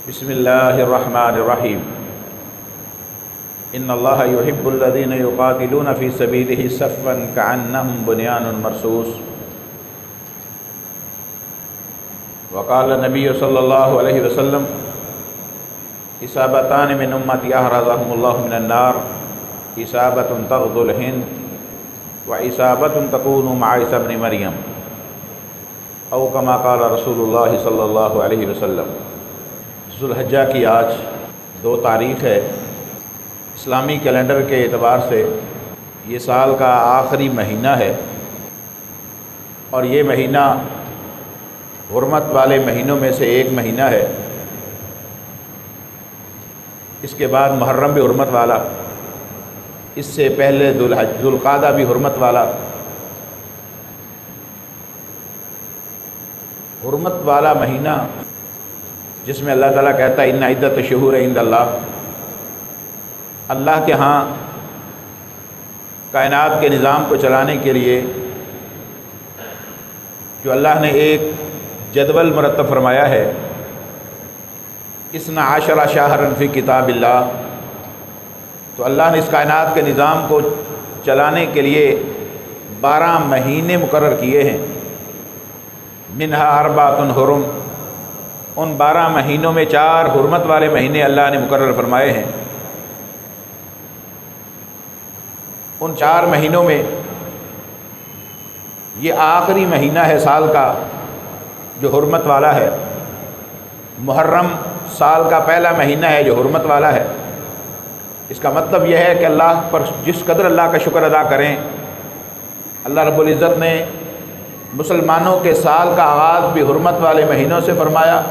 بسم اللہ الرحمن الرحیم ان اللہ یحب الذین یقاتلون فی سبیلہ صفا کأنہم بنیان مرصوص وقال النبی صلی اللہ علیہ وسلم اصابتان من امتی احرزهم اللہ من النار اصابت تغزو الہند واصابت تکون مع عیسی ابن مریم او کما قال رسول اللہ صلی اللہ علیہ وسلم۔ ذو الحجہ کی آج 2 تاریخ ہے۔ اسلامی کیلنڈر کے اعتبار سے یہ سال کا آخری مہینہ ہے اور یہ مہینہ حرمت والے مہینوں میں سے ایک مہینہ ہے۔ اس کے بعد محرم بھی حرمت والا، اس سے پہلے ذو القعدہ بھی حرمت والا۔ حرمت والا مہینہ جس میں اللہ تعالیٰ کہتا ہے ان عدت الشہور عند اللہ، اللہ کے ہاں کائنات کے نظام کو چلانے کے لیے جو اللہ نے ایک جدول مرتب فرمایا ہے، 12 شہرا فی کتاب اللہ، تو اللہ نے اس کائنات کے نظام کو چلانے کے لیے 12 مہینے مقرر کیے ہیں۔ منہا اربعۃ حرم، ان 12 مہینوں میں 4 حرمت والے مہینے اللہ نے مقرر فرمائے ہیں۔ ان 4 مہینوں میں یہ آخری مہینہ ہے سال کا جو حرمت والا ہے۔ محرم سال کا پہلا مہینہ ہے جو حرمت والا ہے۔ اس کا مطلب یہ ہے کہ اللہ پر جس قدر اللہ کا شکر ادا کریں، اللہ رب العزت نے مسلمانوں کے سال کا آغاز بھی حرمت والے مہینوں سے فرمایا،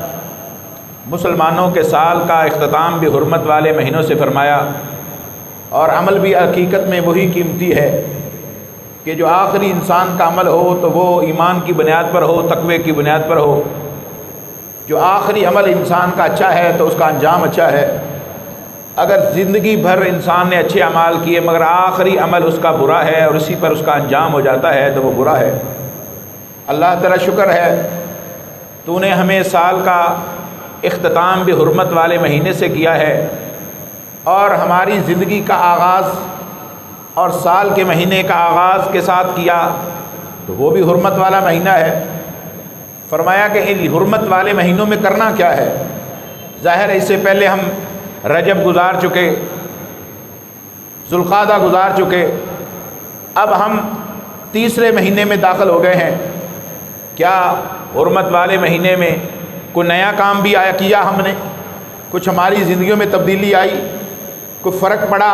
مسلمانوں کے سال کا اختتام بھی حرمت والے مہینوں سے فرمایا، اور عمل بھی حقیقت میں وہی قیمتی ہے کہ جو آخری انسان کا عمل ہو تو وہ ایمان کی بنیاد پر ہو، تقوی کی بنیاد پر ہو۔ جو آخری عمل انسان کا اچھا ہے تو اس کا انجام اچھا ہے۔ اگر زندگی بھر انسان نے اچھے اعمال کیے مگر آخری عمل اس کا برا ہے اور اسی پر اس کا انجام ہو جاتا ہے تو وہ برا ہے۔ اللہ تعالیٰ شکر ہے تو نے ہمیں سال کا اختتام بھی حرمت والے مہینے سے کیا ہے، اور ہماری زندگی کا آغاز اور سال کے مہینے کا آغاز کے ساتھ کیا تو وہ بھی حرمت والا مہینہ ہے۔ فرمایا کہ ان حرمت والے مہینوں میں کرنا کیا ہے۔ ظاہر ہے اس سے پہلے ہم رجب گزار چکے، ذو القعدہ گزار چکے، اب ہم تیسرے مہینے میں داخل ہو گئے ہیں۔ کیا حرمت والے مہینے میں کوئی نیا کام بھی کیا ہم نے؟ کچھ ہماری زندگیوں میں تبدیلی آئی، کوئی فرق پڑا،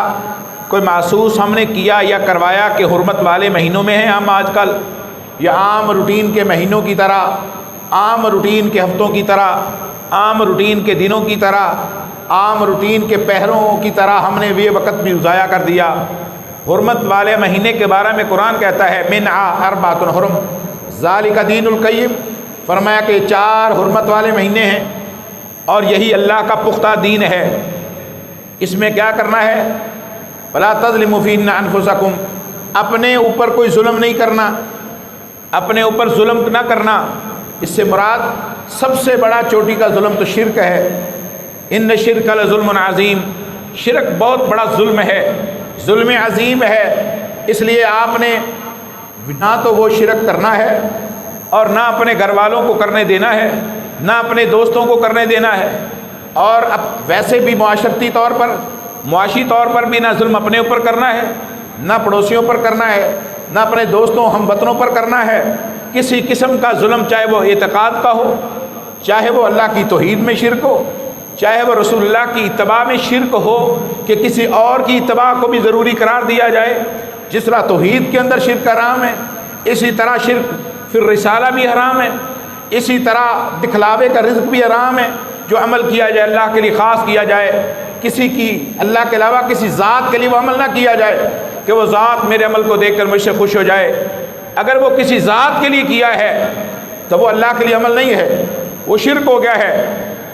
کوئی محسوس ہم نے کیا یا کروایا کہ حرمت والے مہینوں میں ہیں ہم آج کل، یا عام روٹین کے مہینوں کی طرح، عام روٹین کے ہفتوں کی طرح، عام روٹین کے دنوں کی طرح، عام روٹین کے پہروں کی طرح ہم نے یہ وقت بھی ضائع کر دیا؟ حرمت والے مہینے کے بارے میں قرآن کہتا ہے منہا اربعۃ حرم ذالک دین القیم، فرمایا کہ 4 حرمت والے مہینے ہیں اور یہی اللہ کا پختہ دین ہے۔ اس میں کیا کرنا ہے؟ فلا تظلموا فیہن انفسکم، اپنے اوپر کوئی ظلم نہیں کرنا، اپنے اوپر ظلم نہ کرنا۔ اس سے مراد سب سے بڑا چوٹی کا ظلم تو شرک ہے۔ ان الشرک لظلم عظیم، شرک بہت بڑا ظلم ہے، ظلم عظیم ہے۔ اس لیے آپ نے نہ تو وہ شرک کرنا ہے اور نہ اپنے گھر والوں کو کرنے دینا ہے، نہ اپنے دوستوں کو کرنے دینا ہے، اور اب ویسے بھی معاشرتی طور پر، معاشی طور پر بھی نہ ظلم اپنے اوپر کرنا ہے، نہ پڑوسیوں پر کرنا ہے، نہ اپنے دوستوں ہم وطنوں پر کرنا ہے۔ کسی قسم کا ظلم، چاہے وہ اعتقاد کا ہو، چاہے وہ اللہ کی توحید میں شرک ہو، چاہے وہ رسول اللہ کی اتباع میں شرک ہو کہ کسی اور کی اتباع کو بھی ضروری قرار دیا جائے۔ جس طرح توحید کے اندر شرک حرام ہے، اسی طرح شرک پھر رسالہ بھی حرام ہے، اسی طرح دکھلاوے کا رزق بھی حرام ہے۔ جو عمل کیا جائے اللہ کے لیے خاص کیا جائے، کسی کی اللہ کے علاوہ کسی ذات کے لیے وہ عمل نہ کیا جائے کہ وہ ذات میرے عمل کو دیکھ کر مجھ سے خوش ہو جائے۔ اگر وہ کسی ذات کے لیے کیا ہے تو وہ اللہ کے لیے عمل نہیں ہے، وہ شرک ہو گیا ہے۔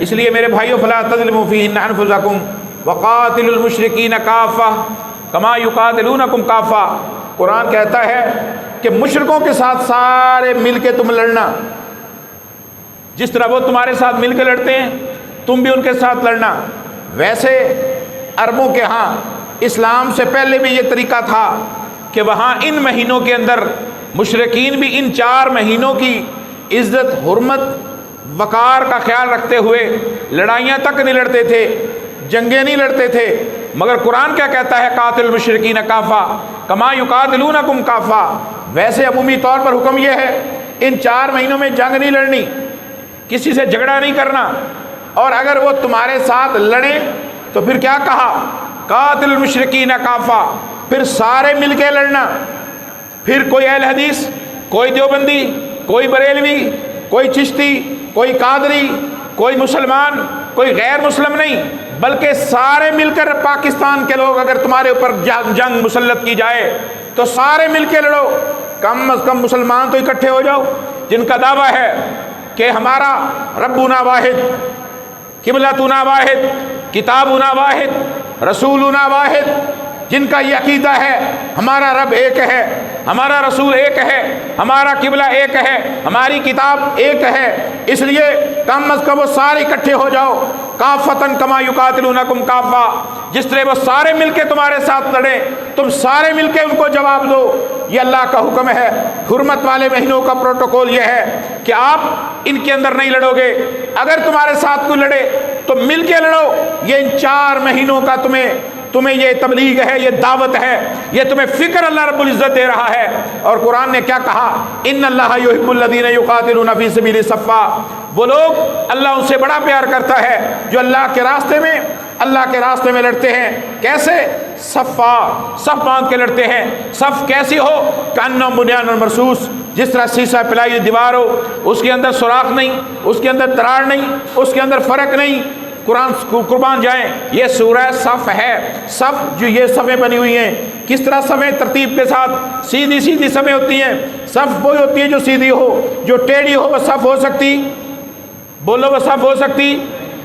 اس لیے میرے بھائیو فلا تظلموا فیہن انفسکم وقاتلوا المشرکین کافہ کما یقاتلونکم کافہ۔ قرآن کہتا ہے کہ مشرکوں کے ساتھ سارے مل کے تم لڑنا، جس طرح وہ تمہارے ساتھ مل کے لڑتے ہیں تم بھی ان کے ساتھ لڑنا۔ ویسے عربوں کے ہاں اسلام سے پہلے بھی یہ طریقہ تھا کہ وہاں ان مہینوں کے اندر مشرکین بھی ان 4 مہینوں کی عزت، حرمت، وقار کا خیال رکھتے ہوئے لڑائیاں تک نہیں لڑتے تھے، جنگیں نہیں لڑتے تھے۔ مگر قرآن کیا کہتا ہے؟ قاتل المشرکین کافہ کما یقاتلونکم کافہ۔ ویسے عمومی طور پر حکم یہ ہے ان 4 مہینوں میں جنگ نہیں لڑنی، کسی سے جھگڑا نہیں کرنا، اور اگر وہ تمہارے ساتھ لڑیں تو پھر کیا کہا؟ قاتل المشرکین کافہ، پھر سارے مل کے لڑنا۔ پھر کوئی اہل حدیث، کوئی دیوبندی، کوئی بریلوی، کوئی چشتی، کوئی قادری، کوئی مسلمان، کوئی غیر مسلم نہیں، بلکہ سارے مل کر پاکستان کے لوگ اگر تمہارے اوپر جنگ مسلط کی جائے تو سارے مل کے لڑو۔ کم از کم مسلمان تو اکٹھے ہو جاؤ جن کا دعویٰ ہے کہ ہمارا ربنا واحد، قبلتنا واحد، کتابنا واحد، رسولنا واحد، جن کا یہ عقیدہ ہے ہمارا رب ایک ہے، ہمارا رسول ایک ہے، ہمارا قبلہ ایک ہے، ہماری کتاب ایک ہے۔ اس لیے کم از کم وہ سارے اکٹھے ہو جاؤ، کافتن کما یقاتلونکم کافہ، جس طرح وہ سارے مل کے تمہارے ساتھ لڑیں تم سارے مل کے ان کو جواب دو۔ یہ اللہ کا حکم ہے۔ حرمت والے مہینوں کا پروٹوکول یہ ہے کہ آپ ان کے اندر نہیں لڑو گے، اگر تمہارے ساتھ کوئی لڑے تو مل کے لڑو۔ یہ ان 4 مہینوں کا تمہیں یہ تبلیغ ہے، یہ دعوت ہے، یہ تمہیں فکر اللہ رب العزت دے رہا ہے۔ اور قرآن نے کیا کہا؟ ان اللہ یحب الذین یقاتلون فی سبیلہ صفا۔ وہ لوگ اللہ ان سے بڑا پیار کرتا ہے جو اللہ کے راستے میں لڑتے ہیں۔ کیسے؟ صفا، صف باندھ کے لڑتے ہیں۔ صف کیسی ہو؟ کأنہم بنیان مرصوص، جس طرح سیسہ پلائی دیوار ہو، اس کے اندر سوراخ نہیں، اس کے اندر دراڑ نہیں، اس کے اندر فرق نہیں۔ قربان جائیں، یہ سورہ صف ہے۔ صف جو یہ صفیں بنی ہوئی ہیں، کس طرح صفیں ترتیب کے ساتھ سیدھی سیدھی صفیں ہوتی ہیں۔ صف وہی ہوتی ہے جو سیدھی ہو، جو ٹیڑھی ہو وہ صف ہو سکتی؟ بولو، وہ صف ہو سکتی؟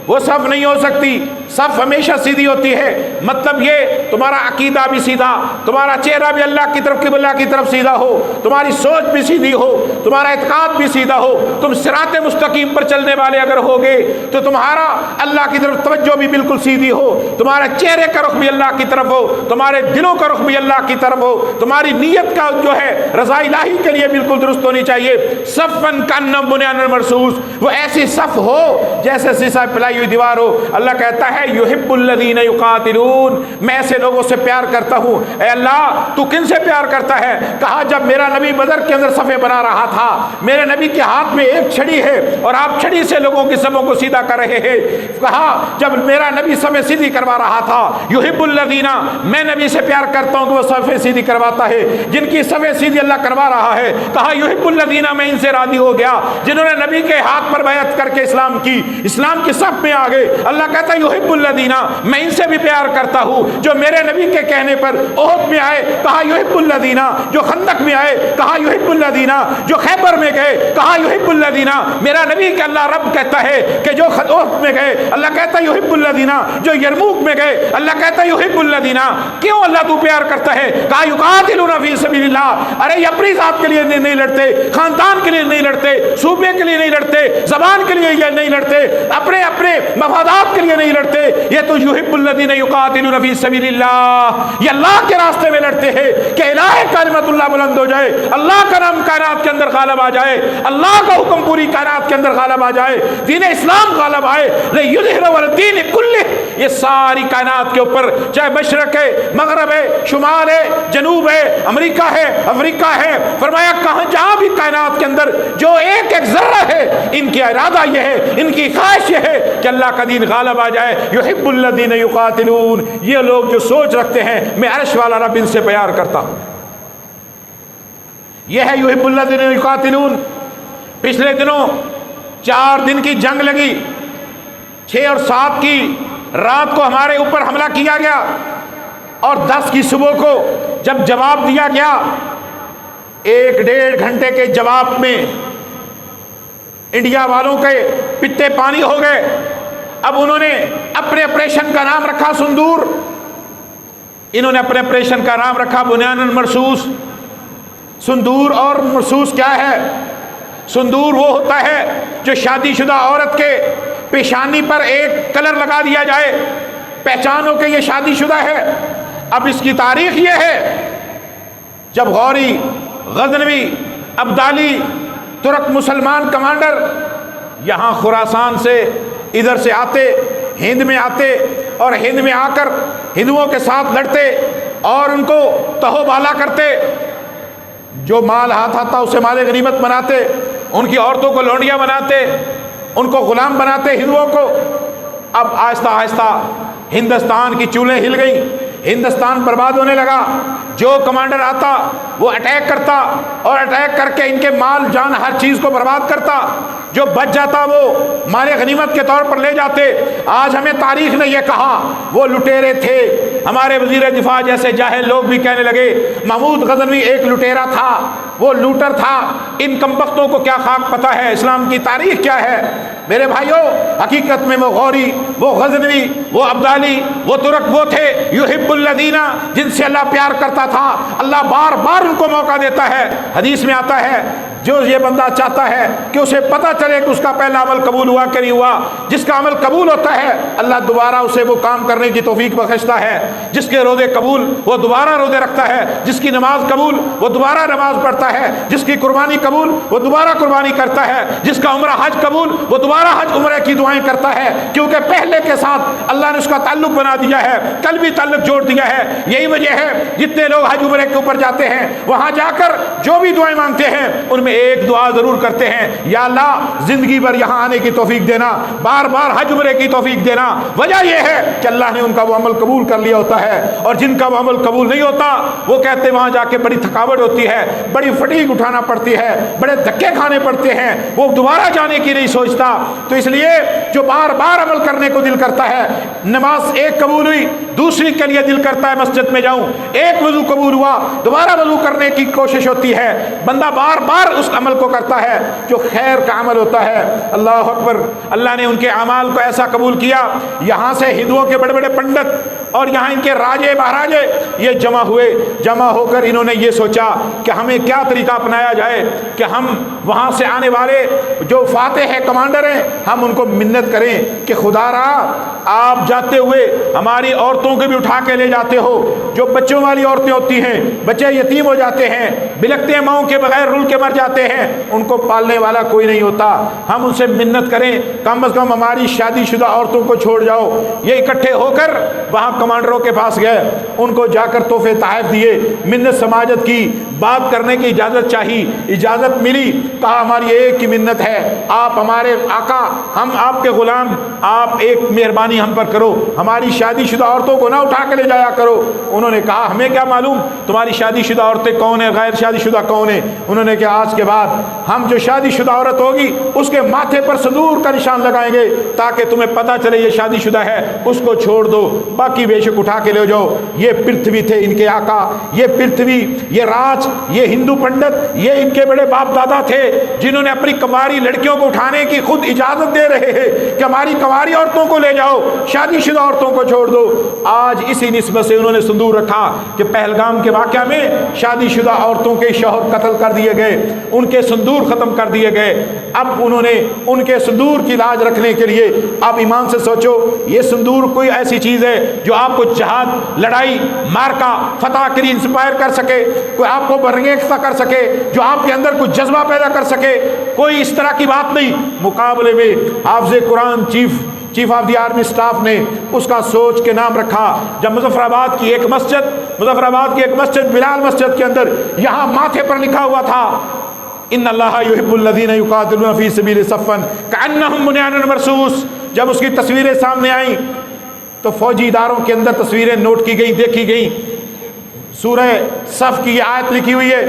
وہ صف نہیں ہو سکتی۔ صف ہمیشہ سیدھی ہوتی ہے۔ مطلب یہ تمہارا عقیدہ بھی سیدھا، تمہارا چہرہ بھی اللہ کی طرف، قبلہ کی طرف سیدھا ہو، تمہاری سوچ بھی سیدھی ہو، تمہارا اعتقاد بھی سیدھا ہو۔ تم صراط مستقیم پر چلنے والے اگر ہوگے تو تمہارا اللہ کی طرف توجہ بھی بالکل سیدھی ہو، تمہارے چہرے کا رخ بھی اللہ کی طرف ہو، تمہارے دلوں کا رخ بھی اللہ کی طرف ہو، تمہاری نیت کا جو ہے رضا الہی کے لیے بالکل درست ہونی چاہیے۔ صفن کأنہم بنیان مرصوص، وہ ایسی صف ہو جیسے سیسہ پلائی ہوئی دیوار ہو۔ اللہ کہتا ہے یحب الذین یقاتلون، میں ایسے لوگوں سے پیار کرتا ہوں۔ اے اللہ تو کن سے پیار کرتا ہے؟ کہا جب میرا نبی بدر کے اندر صفیں بنا رہا تھا، میرے نبی کے ہاتھ میں ایک چھڑی ہے اور آپ چھڑی سے لوگوں کی صفوں کو سیدھا کر رہے ہیں۔ کہا جب میرا نبی صفیں سیدھی کروا رہا تھا، یحب الذین، میں نبی سے پیار کرتا ہوں کہ وہ صفیں سیدھی کرواتا ہے جن کی صفیں سیدھی اللہ کروا رہا ہے۔ کہا یحب الذین، میں ان سے راضی ہو گیا جنہوں نے نبی کے ہاتھ پر بیعت کر کے اسلام کی صف میں آ گئے۔ اللہ کہتا ہے یحب الذین، میں ان سے بھی پیار کرتا ہوں جو میرے نبی کے کہنے پر احد میں آئے، کہا یحب الذین، جو خندق میں آئے، کہا یحب الذین، جو خیبر میں گئے، کہا یحب الذین۔ میرا نبی کہ اللہ رب کہتا ہے کہ جو احد میں گئے، اللہ کہتا ہے یحب الذین، جو یرموک میں گئے، اللہ کہتا ہے یحب الذین۔ کیوں اللہ تو پیار کرتا ہے؟ کہا یقاتلون فی سبیل اللہ، ارے یہ اپنی ذات کے لیے نہیں لڑتے، خاندان کے لیے نہیں لڑتے، صوبے کے لیے نہیں لڑتے، زبان کے لیے یہ نہیں لڑتے، اپنے مفادات کے لیے نہیں لڑتے، یہ تو یحب الذین یقاتلون فی سبیل اللہ، یہ اللہ کے راستے میں لڑتے ہیں کہ الہ کلمت اللہ بلند ہو جائے، اللہ کا نام کائنات کے اندر غالب آ جائے، اللہ کا حکم پوری کائنات کے اندر غالب آ جائے، دین اسلام غالب آئے، لیظہرہ علی الدین کلہ، یہ ساری کائنات کے اوپر، چاہے مشرق ہے، مغرب ہے، شمال ہے، جنوب ہے، امریکہ ہے، افریقہ ہے، فرمایا کہاں جہاں بھی کائنات کے اندر جو ایک ایک ذرہ ہے، ان کی ارادہ یہ ہے، ان کی خواہش یہ ہے کہ اللہ کا دین غالب آ جائے۔ یحب الذین یقاتلون، یہ لوگ جو سوچ رکھتے ہیں میں عرش والا رب ان سے پیار کرتا ہوں، یہ ہے یحب الذین یقاتلون۔ پچھلے دنوں 4 دن کی جنگ لگی، 6 اور 7 کی رات کو ہمارے اوپر حملہ کیا گیا اور 10 کی صبح کو جب جواب دیا گیا، 1-1.5 گھنٹے کے جواب میں انڈیا والوں کے پتے پانی ہو گئے۔ اب انہوں نے اپنے آپریشن کا نام رکھا سندور، انہوں نے اپنے آپریشن کا نام رکھا بنیان مرصوص۔ سندور اور مرصوص کیا ہے؟ سندور وہ ہوتا ہے جو شادی شدہ عورت کے پیشانی پر ایک کلر لگا دیا جائے، پہچانو کہ یہ شادی شدہ ہے۔ اب اس کی تاریخ یہ ہے، جب غوری، غزنوی، ابدالی، ترک مسلمان کمانڈر یہاں خراسان سے ادھر سے آتے، ہند میں آتے اور ہند میں آ کر ہندوؤں کے ساتھ لڑتے اور ان کو تہو بالا کرتے، جو مال ہاتھ آتا اسے مال غنیمت بناتے، ان کی عورتوں کو لونڈیاں بناتے، ان کو غلام بناتے ہندوؤں کو۔ اب آہستہ آہستہ ہندوستان کی چولیں ہل گئی، ہندوستان برباد ہونے لگا۔ جو کمانڈر آتا وہ اٹیک کرتا اور اٹیک کر کے ان کے مال جان ہر چیز کو برباد کرتا، جو بچ جاتا وہ مال غنیمت کے طور پر لے جاتے۔ آج ہمیں تاریخ نے یہ کہا وہ لٹیرے تھے۔ ہمارے وزیر دفاع جیسے جاہل لوگ بھی کہنے لگے محمود غزنوی ایک لٹیرا تھا، وہ لوٹر تھا۔ ان کمبختوں کو کیا خاک پتہ ہے اسلام کی تاریخ کیا ہے؟ میرے بھائیوں، حقیقت میں وہ غوری، وہ غزنوی، وہ ابدالی، وہ ترک وہ تھے یحب الذین، جن سے اللہ پیار کرتا تھا۔ اللہ بار بار ان کو موقع دیتا ہے۔ حدیث میں آتا ہے جو یہ بندہ چاہتا ہے کہ اسے پتہ چلے کہ اس کا پہلا عمل قبول ہوا کہ نہیں ہوا، جس کا عمل قبول ہوتا ہے اللہ دوبارہ اسے وہ کام کرنے کی توفیق بخشتا ہے۔ جس کے روزے قبول وہ دوبارہ روزے رکھتا ہے، جس کی نماز قبول وہ دوبارہ نماز پڑھتا ہے، جس کی قربانی قبول وہ دوبارہ قربانی کرتا ہے، جس کا عمرہ حج قبول وہ دوبارہ حج عمرے کی دعائیں کرتا ہے، کیونکہ پہلے کے ساتھ اللہ نے اس کا تعلق بنا دیا ہے، کل بھی تعلق جوڑ دیا ہے۔ یہی وجہ ہے جتنے لوگ حج عمرے کے اوپر جاتے ہیں وہاں جا کر جو بھی دعائیں مانگتے ہیں ان میں ایک دعا ضرور کرتے ہیں، یا اللہ زندگی بھر یہاں آنے کی توفیق دینا، بار بار حج عمرے کی توفیق دینا۔ وجہ یہ ہے کہ اللہ نے ان کا وہ عمل قبول کر لیا ہوتا ہے، اور جن کا وہ عمل قبول نہیں ہوتا وہ کہتے وہاں جا کے بڑی تھکاوٹ ہوتی ہے، بڑی فٹیگ اٹھانا پڑتی ہے، بڑے دھکے کھانے پڑتے ہیں، وہ دوبارہ جانے کی نہیں سوچتا۔ تو اس لیے جو بار بار عمل کرنے کو دل کرتا ہے، نماز ایک قبول ہوئی دوسری کے لیے دل کرتا ہے مسجد میں جاؤں، ایک وضو قبول ہوا دوبارہ وضو کرنے کی کوشش ہوتی ہے، بندہ بار بار اس عمل کو کرتا ہے جو خیر کا عمل ہوتا ہے۔ اللہ اکبر، اللہ نے ان کے اعمال کو ایسا قبول کیا، یہاں سے ہندوؤں کے بڑے بڑے پنڈت اور یہاں ان کے راجے مہاراجے یہ جمع ہوئے، جمع ہو کر انہوں نے یہ سوچا کہ ہمیں کیا طریقہ اپنایا جائے کہ ہم وہاں سے آنے والے جو فاتح ہے کمانڈر ہیں ہم ان کو منت کریں کہ خدا را آپ جاتے ہوئے ہماری عورتوں کو بھی اٹھا کے لے جاتے ہو، جو بچوں والی عورتیں ہوتی ہیں بچے یتیم ہو جاتے ہیں، بلکتے ماؤں کے بغیر رول کے مر جاتے ہیں، ان کو پالنے والا کوئی نہیں ہوتا، ہم ان سے منت کریں کم از کم ہماری شادی شدہ عورتوں کو چھوڑ جاؤ۔ یہ اکٹھے ہو کر وہاں کمانڈروں کے پاس گئے، ان کو جا کر تحفے تحائف دیے، منت سماجت کی، بات کرنے کی اجازت چاہی، اجازت ملی، کہا ہماری ایک ہی منت ہے، آپ ہمارے آقا، ہم آپ کے غلام، آپ ایک مہربانی ہم پر کرو، ہماری شادی شدہ عورتوں کو نہ اٹھا کے لے جایا کرو۔ انہوں نے کہا ہمیں کیا معلوم تمہاری شادی شدہ عورتیں کون ہیں، غیر شادی شدہ کون ہیں؟ انہوں نے کہا آج کے بعد ہم جو شادی شدہ عورت ہوگی اس کے ماتھے پر سندور کا نشان لگائیں گے تاکہ تمہیں پتہ چلے یہ شادی شدہ ہے، اس کو چھوڑ دو، باقی بے شک اٹھا کے لے جاؤ۔ یہ پرتھوی تھے ان کے آقا، یہ پرتھوی، یہ راج، یہ ہندو پنڈت، یہ ان کے بڑے باپ دادا تھے جنہوں نے اپنی کنواری لڑکیوں کو اٹھانے کی خود اجازت دے رہے ہیں کہ ہماری کنواری عورتوں کو لے جاؤ، شادی شدہ عورتوں کو چھوڑ دو۔ آج اسی نسبت سے انہوں نے سندور رکھا کہ پہلگام کے واقعہ میں شادی شدہ عورتوں کے شوہر قتل کر دیے گئے، ان کے سندور ختم کر دیے گئے۔ اب انہوں نے ان کے سندور کی لاج رکھنے کے لیے، اب ایمان سے سوچو یہ سندور کوئی ایسی چیز ہے جو آپ کو جہاد، لڑائی، مارکا، فتح کے لیے انسپائر کر سکے، کوئی آپ کو برنگیختہ کر سکے، جو آپ کے اندر کوئی جذبہ پیدا کر سکے، کوئی اس طرح کی بات نہیں۔ مقابلے میں حافظ قرآن chief of the army staff نے اس کا سوچ کے نام رکھا۔ جب مظفر آباد کی ایک مسجد بلال مسجد کے اندر یہاں ماتھے پر لکھا ہوا تھا ان اللہ یحب الذین یقاتلون فی سبیل صفا کانہم بنیان مرصوص، جب اس کی تصویریں سامنے آئیں تو فوجی اداروں کے اندر تصویریں نوٹ کی گئیں، دیکھی گئیں، سورہ صف کی یہ آیت لکھی ہوئی ہے،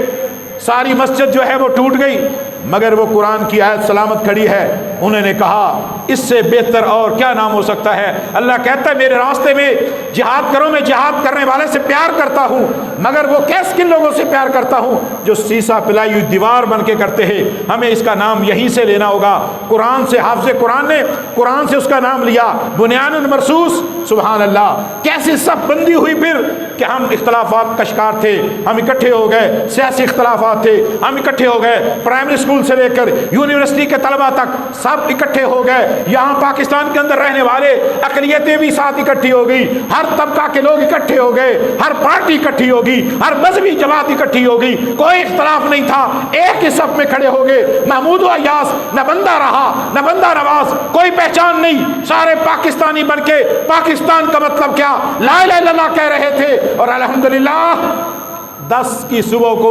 ساری مسجد جو ہے وہ ٹوٹ گئی مگر وہ قرآن کی آیت سلامت کھڑی ہے۔ انہوں نے کہا اس سے بہتر اور کیا نام ہو سکتا ہے؟ اللہ کہتا ہے میرے راستے میں جہاد کرو، میں جہاد کرنے والے سے پیار کرتا ہوں، مگر وہ کن لوگوں سے پیار کرتا ہوں جو سیسا پلائی ہوئی دیوار بن کے کرتے ہیں۔ ہمیں اس کا نام یہیں سے لینا ہوگا، قرآن سے۔ حافظ قرآن نے قرآن سے اس کا نام لیا، بنیان مرصوص، سبحان اللہ، کیسی صف بندی ہوئی پھر کہ ہم اختلافات کا شکار تھے، ہم اکٹھے ہو گئے، سیاسی اختلافات تھے، ہم اکٹھے ہو گئے، پرائمری اسکول سے لے کر یونیورسٹی کے طلبہ تک سب اکٹھے ہو گئے، یہاں پاکستان کے اندر رہنے والے اقلیتیں بھی ساتھ اکٹھی ہو گئی، ہر طبقہ کے لوگ اکٹھے ہو گئے، ہر پارٹی اکٹھی ہوگی، ہر مذہبی جماعت اکٹھی ہوگی، کوئی اختلاف نہیں تھا، ایک ہی صف میں کھڑے ہو گئے، محمود و ایاس نہ بندہ رہا نہ بندہ نواز، کوئی پہچان نہیں، سارے پاکستانی بن کے پاکستان کا مطلب کیا، لا الہ الا اللہ کہہ رہے تھے، اور الحمدللہ 10 کی صبح کو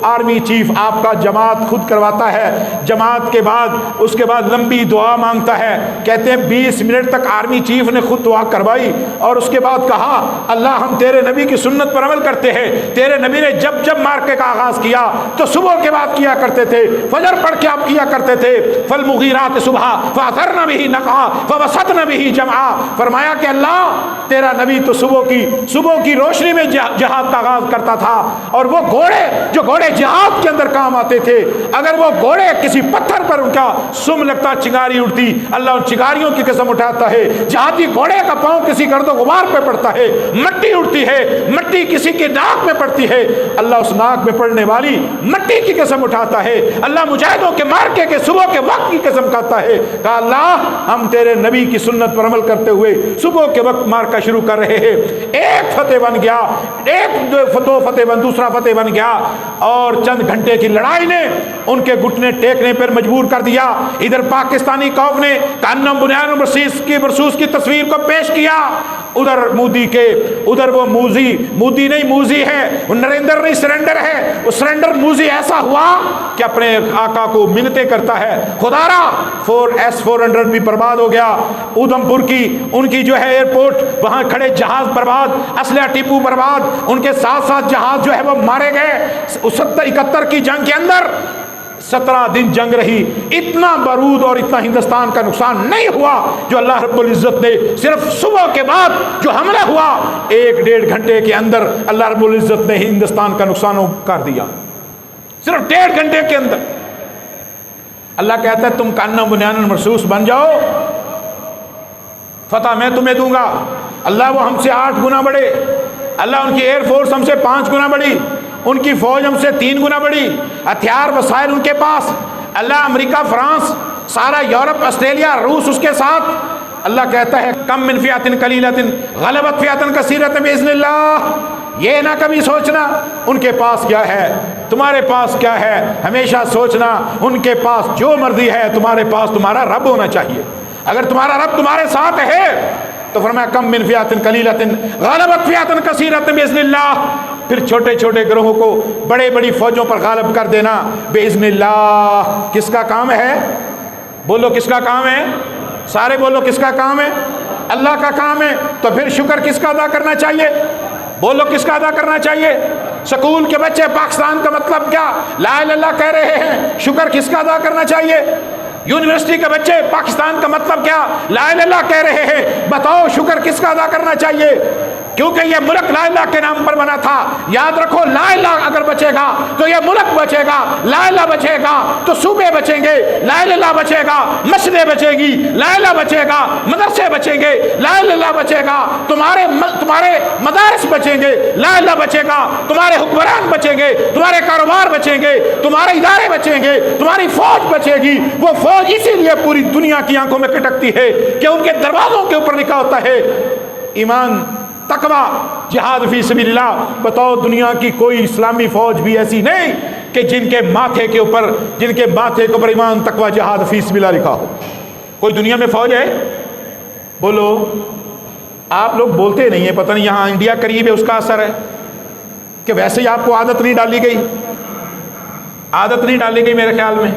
آرمی چیف آپ کا جماعت خود کرواتا ہے، جماعت کے بعد اس کے بعد لمبی دعا مانگتا ہے، کہتے ہیں 20 منٹ تک آرمی چیف نے خود دعا کروائی، اور اس کے بعد کہا اللہ ہم تیرے نبی کی سنت پر عمل کرتے ہیں، تیرے نبی نے جب جب مارکے کا آغاز کیا تو صبح کے بعد کیا کرتے تھے، فجر پڑھ کے آپ کیا کرتے تھے، فالمغیرات صبحا فاثرن بہ نقعا فوسطن بہ جمعا، فرمایا کہ اللہ تیرا نبی تو صبح کی روشنی میں جہاد کا آغاز کرتا تھا، اور وہ گھوڑے جہاد کے اندر کام آتے تھے، اگر وہ گھوڑے کسی پتھر پر ان کا سم لگتا چنگاری اٹھتی، اللہ ان چنگاریوں کی قسم اٹھاتا ہے، جہادی گھوڑے کا پاؤں کسی گرد و غبار پہ پڑتا ہے، مٹی اٹھتی ہے، مٹی کسی کی ناک میں پڑتی ہے، اللہ اس ناک میں پڑنے والی مٹی کی قسم اٹھاتا ہے، اللہ مجاہدوں کے مارکے کے صبح کے وقت کی قسم کھاتا ہے، کہا اللہ ہم تیرے نبی کی سنت پر عمل کرتے ہوئے صبح کے وقت مارکا شروع کر رہے ہیں، ایک فتح بن گیا، دو فتح بن، دوسرا فتح بن گیا، اور چند گھنٹے کی لڑائی نے ان کے گھٹنے ٹیکنے پر مجبور کر دیا، ادھر پاکستانی قوم نے کانم بنیان مرصوص کی تصویر کو پیش کیا، ادھر مودی کے، ادھر وہ مودی نہیں موزی ہے، وہ نریندر نہیں سرنڈر ہے، وہ سرنڈر موزی ایسا ہوا کہ اپنے آقا کو منتیں کرتا ہے، خدا را 4S-400 بھی برباد ہو گیا، اودھمپور کی ان کی جو ہے ایئرپورٹ وہاں کھڑے جہاز برباد، اسلحہ ٹیپو برباد، ان کے ساتھ ساتھ جہاز جو ہے وہ مارے گئے، 71 کی جنگ کے اندر 17 دن جنگ رہی، اتنا بارود اور اتنا ہندوستان کا نقصان نہیں ہوا جو اللہ رب العزت نے صرف صبح کے بعد جو حملہ ہوا 1-1.5 گھنٹے کے اندر اللہ رب العزت نے ہندوستان کا نقصان کر دیا، صرف 1.5 گھنٹے کے اندر۔ اللہ کہتا ہے تم کانم بنیان مرصوص بن جاؤ، فتح میں تمہیں دوں گا، اللہ وہ ہم سے 8 گنا بڑے، اللہ ان کی ایئر فورس ہم سے 5 گنا بڑی، ان کی فوج ہم سے 3 گنا بڑی، ہتھیار وسائل ان کے پاس، اللہ امریکہ فرانس سارا یورپ آسٹریلیا روس اس کے ساتھ، اللہ کہتا ہے کم من فئۃ قلیلۃ غلبت فئۃ کثیرۃ باذن اللہ، یہ نہ کبھی سوچنا ان کے پاس کیا ہے تمہارے پاس کیا ہے، ہمیشہ سوچنا ان کے پاس جو مرضی ہے تمہارے پاس تمہارا رب ہونا چاہیے، اگر تمہارا رب تمہارے ساتھ ہے تو فرمایا کم من فئۃ قلیلۃ غلبت فئۃ کثیرۃ باذن اللہ، پھر چھوٹے چھوٹے گروہوں کو بڑے بڑی فوجوں پر غالب کر دینا باذن اللہ۔ کس کا کام ہے؟ بولو کس کا کام ہے؟ سارے بولو کس کا کام ہے؟ اللہ کا کام ہے، تو پھر شکر کس کا ادا کرنا چاہیے؟ بولو کس کا ادا کرنا چاہیے؟ سکول کے بچے پاکستان کا مطلب کیا لا الہ الا اللہ کہہ رہے ہیں، شکر کس کا ادا کرنا چاہیے؟ یونیورسٹی کے بچے پاکستان کا مطلب کیا لا الہ الا اللہ کہہ رہے ہیں، بتاؤ شکر کس کا ادا کرنا چاہیے؟ کیونکہ یہ ملک لا الہ کے نام پر بنا تھا، یاد رکھو لا الہ اگر بچے گا تو یہ ملک بچے گا، لا الہ بچے گا تو صوبے بچیں گے، لا الہ بچے گا مسجدیں بچے گی، لا الہ بچے گا مدرسے بچیں گے، لا الہ بچے گا تمہارے مدارس بچیں گے، لا الہ بچے گا تمہارے حکمران بچیں گے، تمہارے کاروبار بچیں گے، تمہارے ادارے بچیں گے، تمہاری فوج بچے گی۔ وہ فوج اسی لیے پوری دنیا کی آنکھوں میں کٹکتی ہے کہ ان کے دروازوں کے اوپر لکھا ہوتا ہے ایمان، تقوی، جہاد فی سبیل اللہ۔ بتاؤ دنیا کی کوئی اسلامی فوج بھی ایسی نہیں کہ جن کے ماتھے کے اوپر ایمان، تقوی، جہاد فی سبیل اللہ لکھا ہو؟ کوئی دنیا میں فوج ہے؟ بولو۔ آپ لوگ بولتے نہیں ہیں، پتہ نہیں یہاں انڈیا قریب ہے اس کا اثر ہے کہ ویسے ہی آپ کو عادت نہیں ڈالی گئی، عادت نہیں ڈالی گئی میرے خیال میں۔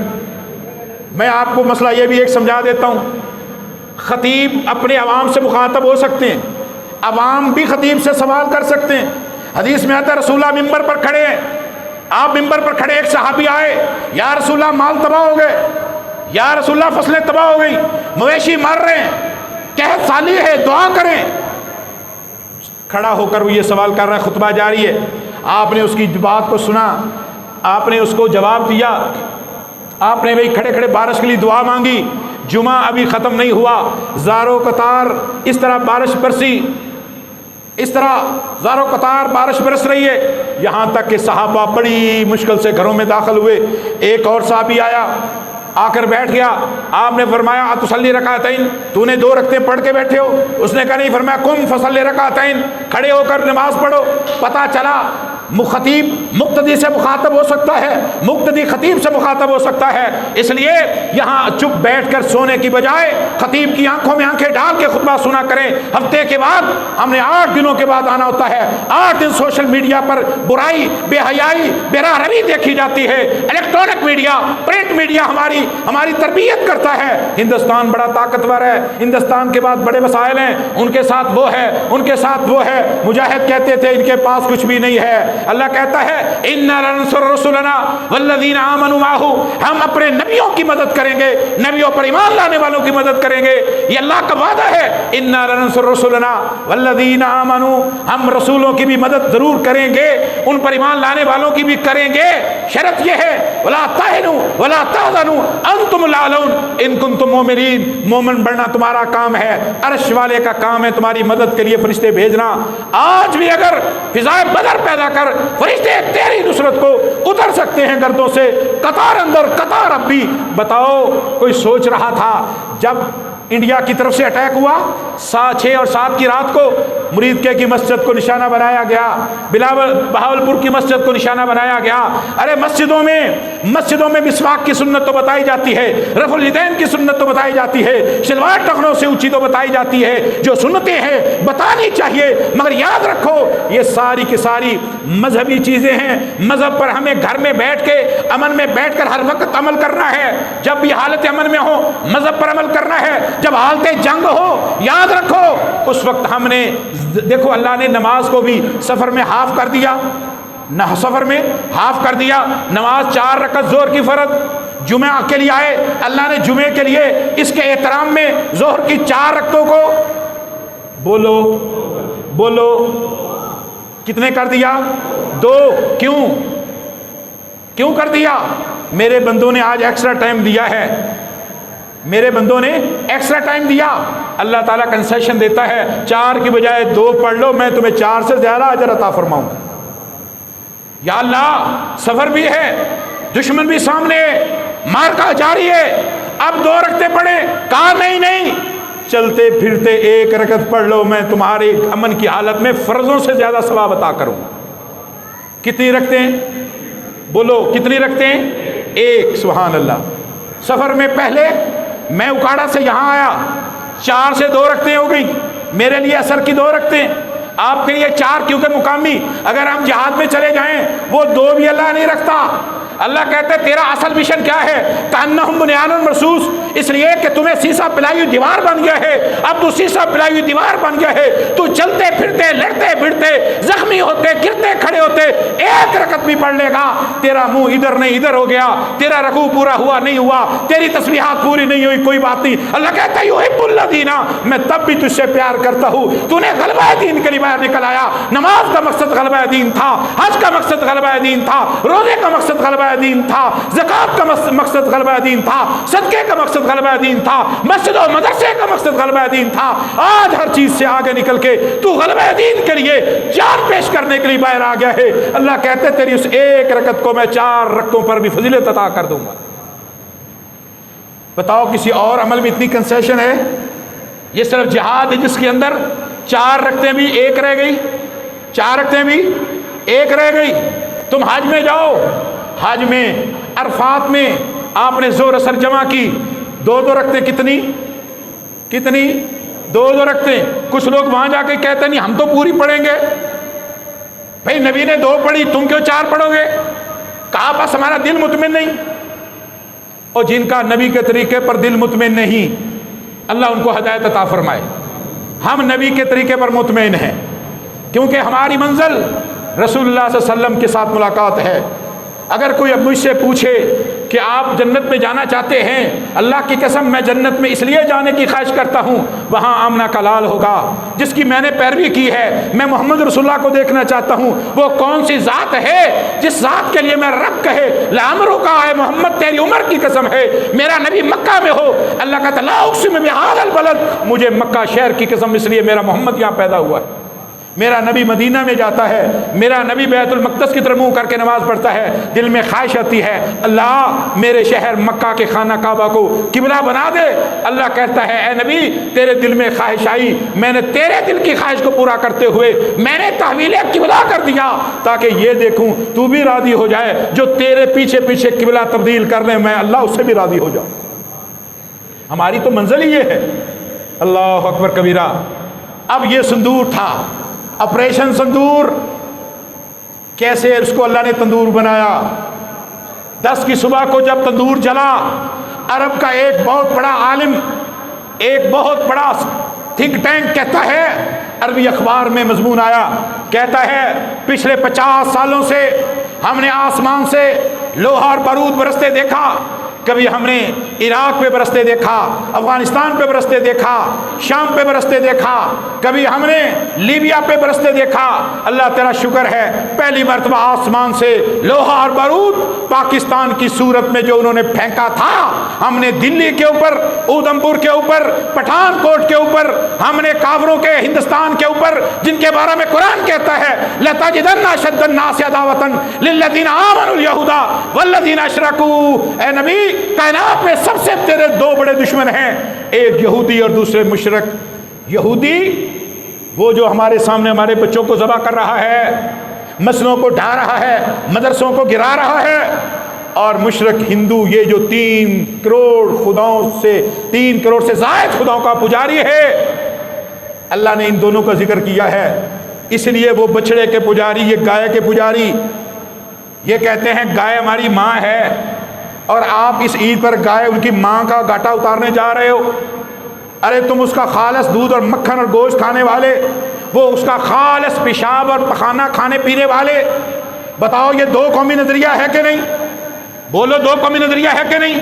میں آپ کو مسئلہ یہ بھی ایک سمجھا دیتا ہوں، خطیب اپنے عوام سے مخاطب ہو سکتے ہیں، عوام بھی خطیب سے سوال کر سکتے ہیں۔ حدیث میں آتا ہے رسول اللہ ممبر پر کھڑے ہیں، آپ ممبر پر کھڑے، ایک صحابی آئے، یا رسول اللہ مال تباہ ہو گئے، یا رسول اللہ فصلیں تباہ ہو گئی، مویشی مر رہے ہیں، قحط سالی ہے، دعا کریں۔ کھڑا ہو کر وہ یہ سوال کر رہا ہے، خطبہ جاری ہے، آپ نے اس کی بات کو سنا، آپ نے اس کو جواب دیا، آپ نے بھائی کھڑے کھڑے بارش کے لیے دعا مانگی، جمعہ ابھی ختم نہیں ہوا، زارو قطار اس طرح بارش برسی، اس طرح زارو قطار بارش برس رہی ہے، یہاں تک کہ صحابہ بڑی مشکل سے گھروں میں داخل ہوئے۔ ایک اور صحابی آیا، آ کر بیٹھ گیا، آپ نے فرمایا اتصلی رکعتین، تو نے 2 رکعتیں پڑھ کے بیٹھے ہو؟ اس نے کہا نہیں، فرمایا قم فصلی رکعتین، کھڑے ہو کر نماز پڑھو۔ پتہ چلا خطیب مقتدی سے مخاطب ہو سکتا ہے، مقتدی خطیب سے مخاطب ہو سکتا ہے، اس لیے یہاں چپ بیٹھ کر سونے کی بجائے خطیب کی آنکھوں میں آنکھیں ڈال کے خطبہ سنا کریں۔ ہفتے کے بعد ہم نے 8 دنوں کے بعد آنا ہوتا ہے، 8 دن سوشل میڈیا پر برائی، بے حیائی، بے راہ روی دیکھی جاتی ہے۔ الیکٹرانک میڈیا، پرنٹ میڈیا ہماری تربیت کرتا ہے۔ ہندوستان بڑا طاقتور ہے، ہندوستان کے بعد بڑے وسائل ہیں، ان کے ساتھ وہ ہے، ان کے ساتھ وہ ہے۔ مجاہد کہتے تھے ان کے پاس کچھ بھی نہیں ہے، اللہ کہتا ہے اِنَّا لَنَنصُرُ رُسُلَنَا وَالَّذِينَ آمَنُوا مَعَهُ، ہم اپنے نبیوں کی مدد کریں گے، نبیوں پر ایمان لانے والوں کی مدد کریں گے، یہ اللہ کا وعدہ ہے۔ اِنَّا لَنَنصُرُ رُسُلَنَا وَالَّذِينَ آمَنُوا، ہم رسولوں کی بھی مدد ضرور کریں گے، ان پر ایمان لانے والوں کی بھی کریں گے۔ شرط یہ ہے وَلَا تَهِنُوا وَلَا تَحْزَنُوا أَنْتُمُ الْأَعْلَوْنَ إِن كُنتُم مُؤْمِنِينَ، مومن بننا تمہارا کام ہے، عرش والے کا کام ہے تمہاری مدد کے لیے فرشتے بھیجنا۔ آج بھی اگر فضائے بدر پیدا کر فرشتے تیری نصرت کو اتر سکتے ہیں گردوں سے، قطار اندر قطار اب بھی۔ بتاؤ کوئی سوچ رہا تھا جب انڈیا کی طرف سے اٹیک ہوا 6 اور 7 کی رات کو، مرید کی مسجد کو نشانہ بنایا گیا، بہاولپور کی مسجد کو نشانہ بنایا گیا۔ ارے مسجدوں میں مسواک کی سنت تو بتائی جاتی ہے، رفع الیدین کی سنت تو بتائی جاتی ہے، شلوار ٹخنوں سے اونچی تو بتائی جاتی ہے، جو سنتیں ہیں بتانی چاہیے، مگر یاد رکھو یہ ساری کی ساری مذہبی چیزیں ہیں۔ مذہب پر ہمیں گھر میں بیٹھ کے امن میں بیٹھ کر ہر وقت عمل کرنا ہے، جب بھی حالت امن میں ہو مذہب پر عمل کرنا ہے، جب حالت جنگ ہو یاد رکھو اس وقت ہم نے دیکھو اللہ نے نماز کو بھی سفر میں ہاف کر دیا، نماز 4 رکعت ظہر کی فرض جمعہ کے لیے آئے، اللہ نے جمعے کے لیے اس کے احترام میں ظہر کی 4 رکعتوں کو بولو کتنے کر دیا؟ 2۔ کیوں کر دیا؟ میرے بندوں نے آج ایکسٹرا ٹائم دیا ہے، اللہ تعالیٰ کنسیشن دیتا ہے 4 کی بجائے 2 پڑھ لو، میں تمہیں 4 سے زیادہ اجر عطا فرماؤں گا۔ یا اللہ سفر بھی ہے، دشمن بھی سامنے ہے، مارکا جاری ہے، اب 2 رکعتیں پڑھیں، کہا نہیں، چلتے پھرتے 1 رکعت پڑھ لو، میں تمہارے امن کی حالت میں فرضوں سے زیادہ ثواب عطا کروں گا۔ کتنی رکعتیں؟ بولو کتنی رکعتیں؟ 1۔ سبحان اللہ۔ سفر میں پہلے میں اکاڑا سے یہاں آیا، 4 سے 2 رکعتیں ہو گئی، میرے لیے عصر کی 2 رکعتیں، آپ کے لیے 4، کیونکہ مقامی اگر ہم جہاد میں چلے جائیں وہ 2 بھی اللہ نہیں رکھتا۔ اللہ کہتے ہیں تیرا اصل مشن کیا ہے؟ کأنہم بنیان مرصوص، اس لیے کہ تمہیں سیسا پلائی ہوئی دیوار بن گیا ہے، اب تو سیسا پلائی ہوئی دیوار بن گیا ہے، تو چلتے پھرتے لڑتے پھرتے زخمی ہوتے گرتے کھڑے ہوتے 1 رکعت بھی پڑھ لے گا، تیرا منہ ادھر نہیں ادھر ہو گیا، تیرا رکوع پورا ہوا نہیں ہوا، تیری تسبیحات پوری نہیں ہوئی، کوئی بات نہیں۔ اللہ کہتا ہے یحب الذین، میں تب بھی تجھ سے پیار کرتا ہوں، تو نے غلبہ دین کے لیے باہر نکل آیا۔ نماز کا مقصد غلبہ دین تھا، حج کا مقصد غلبہ دین تھا، روزے کا مقصد غلبہ دین تھا، زکوٰۃ کا مقصد غلبہ دین تھا، صدقے کا مقصد غلبہ دین تھا، مسجد و مدرسے کا مقصد غلبہ دین تھا۔ آج ہر چیز سے آگے نکل کے تو غلبہ دین کے لیے جان پیش کرنے کے لیے باہر آ گیا ہے۔ اللہ کہتے تیری اس 1 رکعت کو میں 4 رکعتوں پر بھی فضیلت عطا کر دوں گا۔ بتاؤ کسی اور عمل میں اتنی کنسیشن ہے؟ یہ صرف جہاد ہے جس کے اندر 4 رکعتیں بھی 1 رہ گئی، 4 رکعتیں بھی 1 رہ گئی۔ تم حج میں جاؤ، حج میں عرفات میں آپ نے ظہر اثر جمع کی، 2 رکعتیں کتنی 2 رکعتیں۔ کچھ لوگ وہاں جا کے کہتے نہیں ہم تو پوری پڑھیں گے، بھئی نبی نے 2 پڑھی تم کیوں 4 پڑھو گے؟ کہا بس ہمارا دل مطمئن نہیں۔ اور جن کا نبی کے طریقے پر دل مطمئن نہیں، اللہ ان کو ہدایت عطا فرمائے۔ ہم نبی کے طریقے پر مطمئن ہیں کیونکہ ہماری منزل رسول اللہ صلی اللہ علیہ وسلم کے ساتھ ملاقات ہے۔ اگر کوئی اب مجھ سے پوچھے کہ آپ جنت میں جانا چاہتے ہیں، اللہ کی قسم میں جنت میں اس لیے جانے کی خواہش کرتا ہوں، وہاں آمنہ کا لال ہوگا جس کی میں نے پیروی کی ہے، میں محمد رسول اللہ کو دیکھنا چاہتا ہوں، وہ کون سی ذات ہے جس ذات کے لیے میں رب کہے لامرو کا ہے محمد تیری عمر کی قسم ہے، میرا نبی مکہ میں ہو، اللہ کہتا لا اقسم بہذا البلد، مجھے مکہ شہر کی قسم اس لیے میرا محمد یہاں پیدا ہوا ہے، میرا نبی مدینہ میں جاتا ہے، میرا نبی بیت المقدس کی طرف منہ کر کے نماز پڑھتا ہے، دل میں خواہش آتی ہے اللہ میرے شہر مکہ کے خانہ کعبہ کو قبلہ بنا دے، اللہ کہتا ہے اے نبی تیرے دل میں خواہش آئی، میں نے تیرے دل کی خواہش کو پورا کرتے ہوئے میں نے تحویل قبلہ کر دیا تاکہ یہ دیکھوں تو بھی راضی ہو جائے، جو تیرے پیچھے پیچھے قبلہ تبدیل کر لیں میں اللہ اس سے بھی راضی ہو جاؤں۔ ہماری تو منزل ہی یہ ہے۔ اللہ اکبر کبیرہ۔ اب یہ صندور تھا، آپریشن صندور، کیسے اس کو اللہ نے تندور بنایا۔ 10 کی صبح کو جب تندور جلا، عرب کا ایک بہت بڑا عالم، ایک بہت بڑا تھنک ٹینک کہتا ہے، عربی اخبار میں مضمون آیا، کہتا ہے پچھلے 50 سالوں سے ہم نے آسمان سے لوہا اور بارود برستے دیکھا، کبھی ہم نے عراق پہ برستے دیکھا، افغانستان پہ برستے دیکھا، شام پہ برستے دیکھا، کبھی ہم نے لیبیا پہ برستے دیکھا، اللہ تیرا شکر ہے پہلی مرتبہ آسمان سے لوہا اور بارود پاکستان کی صورت میں جو انہوں نے پھینکا تھا، ہم نے دلی کے اوپر، اودھمپور کے اوپر، پٹھان کوٹ کے اوپر، ہم نے کافروں کے ہندوستان کے اوپر جن کے بارے میں قرآن کہتا ہے لَتَجِدَنَّ أَشَدَّ النَّاسِ عَدَاوَةً لِلَّذِينَ آمَنُوا الْيَهُودَ وَالَّذِينَ أَشْرَكُوا، اے نبی کائنات میں سب سے تیرے 2 بڑے دشمن ہیں، ایک یہودی اور دوسرے مشرک۔ یہودی وہ جو ہمارے سامنے ہمارے بچوں کو ذبح کر رہا ہے، مسجدوں کو ڈھا رہا ہے، مدرسوں کو گرا رہا ہے، اور مشرک ہندو یہ جو 3 کروڑ خداؤں سے 3 کروڑ سے زائد خداؤں کا پجاری ہے۔ اللہ نے ان دونوں کا ذکر کیا ہے، اس لیے وہ بچڑے کے پجاری، یہ گائے کے پجاری، یہ کہتے ہیں گائے ہماری ماں ہے، اور آپ اس عید پر گائے ان کی ماں کا گاٹا اتارنے جا رہے ہو۔ ارے تم اس کا خالص دودھ اور مکھن اور گوشت کھانے والے، وہ اس کا خالص پیشاب اور پخانہ کھانے پینے والے، بتاؤ یہ 2 قومی نظریہ ہے کہ نہیں؟ بولو 2 قومی نظریہ ہے کہ نہیں؟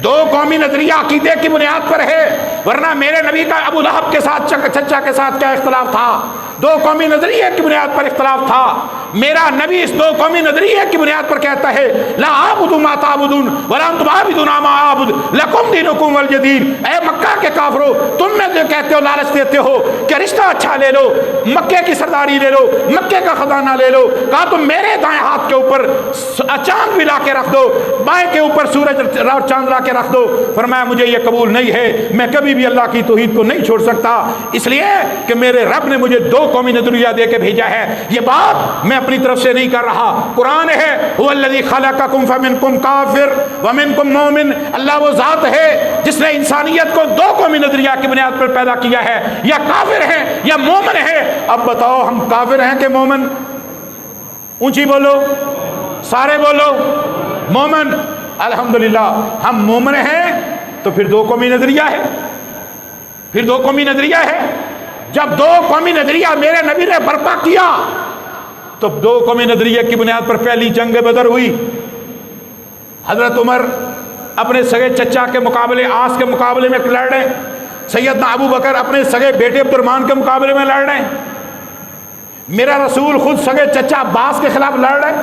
2 قومی نظریہ عقیدے کی بنیاد پر ہے، ورنہ میرے نبی کا ابو لہب کے ساتھ چچا کے ساتھ کیا اختلاف تھا؟ 2 قومی نظریے کی بنیاد پر اختلاف تھا۔ میرا نبی اس 2 قومی نظریے کی بنیاد پر کہتا ہے لا اعبد ما تعبدون ولا انتم عابدون ما اعبد لکم دینکم ولی دین۔ اے مکہ کے کافرو، تم میں جو کہتے ہو، لالچ دیتے ہو کہ رشتہ اچھا لے لو، مکے کی سرداری لے لو، مکے کا خزانہ لے لو، کہا تم میرے دائیں ہاتھ کے اوپر چاند بھی لا کے رکھ دو، بائیں کے اوپر سورج اور چاند لا کے رکھ دو۔ فرمایا مجھے یہ قبول نہیں ہے، میں کبھی بھی اللہ کی توحید کو نہیں چھوڑ سکتا، اس لیے کہ میرے رب نے مجھے 2 قومی نظریہ دے کے بھیجا ہے۔ یہ بات میں اپنی طرف سے نہیں کر رہا، قرآن ہے هو الذی خلقکم فمنکم کافر ومنکم مومن، اللہ وہ ذات ہے جس نے انسانیت کو 2 قومی نظریہ کی بنیاد پر پیدا کیا ہے، یا کافر ہیں یا مومن ہیں۔ اب بتاؤ ہم کافر ہیں کہ مومن؟ اونچی بولو، سارے بولو، مومن۔ الحمدللہ ہم مومن ہیں تو پھر 2 قومی نظریہ ہے، پھر 2 قومی نظریہ ہے۔ جب 2 قومی نظریہ میرے نبی نے برپا کیا تو 2 قومی نظریے کی بنیاد پر پہلی جنگ بدر ہوئی۔ حضرت عمر اپنے سگے چچا کے مقابلے آس کے مقابلے میں لڑ رہے ہیں، سیدنا ابو بکر اپنے سگے بیٹے عبد الرحمن کے مقابلے میں لڑ رہے ہیں، میرا رسول خود سگے چچا عباس کے خلاف لڑ رہے ہیں،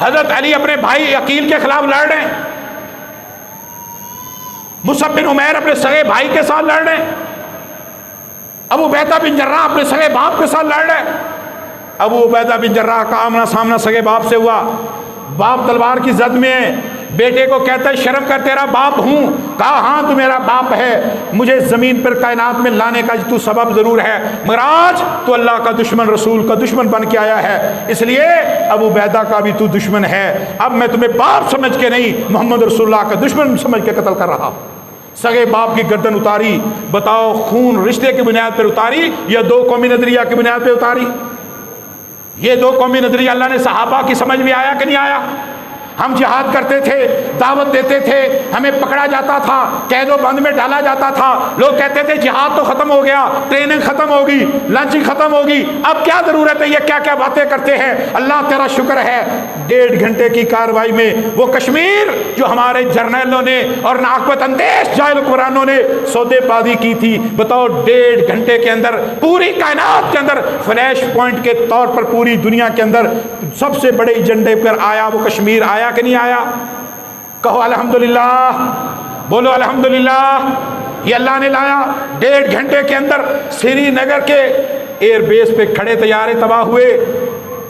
حضرت علی اپنے بھائی عقیل کے خلاف لڑ رہے ہیں، مصعب بن عمیر اپنے سگے بھائی کے ساتھ لڑ رہے ہیں، ابو عبیدہ بن جراح اپنے سگے باپ کے ساتھ لڑ رہے ہیں۔ ابو عبیدہ بن جراح کا آمنا سامنا سگے باپ سے ہوا، باپ تلوار کی زد میں ہے، بیٹے کو کہتا ہے شرم کر تیرا باپ ہوں، کہا ہاں تو میرا باپ ہے، مجھے زمین پر کائنات میں لانے کا تو سبب ضرور ہے، مگر آج تو اللہ کا دشمن رسول کا دشمن بن کے آیا ہے، اس لیے ابو عبیدہ کا بھی تو دشمن ہے، اب میں تمہیں باپ سمجھ کے نہیں محمد رسول اللہ کا دشمن سمجھ کے قتل کر رہا۔ سگے باپ کی گردن اتاری، بتاؤ خون رشتے کی بنیاد پر اتاری یا 2 قومی نظریہ کی بنیاد پہ اتاری؟ یہ 2 قومی نظریہ اللہ نے صحابہ کی سمجھ میں آیا کہ نہیں آیا؟ ہم جہاد کرتے تھے، دعوت دیتے تھے، ہمیں پکڑا جاتا تھا، قید و بند میں ڈالا جاتا تھا، لوگ کہتے تھے جہاد تو ختم ہو گیا، ٹریننگ ختم ہوگی، لنچنگ ختم ہوگی، اب کیا ضرورت ہے، یہ کیا کیا باتیں کرتے ہیں۔ اللہ تیرا شکر ہے 1.5 گھنٹے کی کارروائی میں وہ کشمیر جو ہمارے جرنیلوں نے اور ناقابت اندیش جاہل حکمرانوں نے سودے بازی کی تھی، بتاؤ 1.5 گھنٹے کے اندر پوری کائنات کے اندر فلیش پوائنٹ کے طور پر پوری دنیا کے اندر سب سے بڑے ایجنڈے پر آیا وہ کشمیر، آیا کہ نہیں آیا؟ کہو الحمدللہ، بولو الحمدللہ، یہ اللہ نے لایا۔ 1.5 گھنٹے کے اندر سری نگر کے ایئر بیس پہ کھڑے طیارے تباہ ہوئے،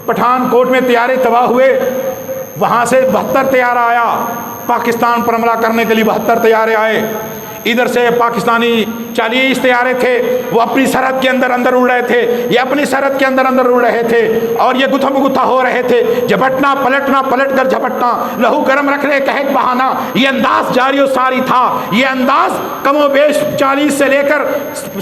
پٹھان کوٹ میں طیارے تباہ ہوئے، وہاں سے 72 طیارہ آیا پاکستان پر حملہ کرنے کے لیے، 72 طیارے آئے، ادھر سے پاکستانی 40 طیارے تھے، وہ اپنی سرحد کے اندر اڑ رہے تھے، یہ اپنی سرحد کے اندر اڑ رہے تھے، اور یہ گتھم گتھا ہو رہے تھے، جھپٹنا پلٹنا، پلٹ کر جھپٹنا، لہو گرم رکھنے کا ایک بہانہ، یہ انداز جاری و ساری تھا۔ یہ انداز کم و بیش 40 سے لے کر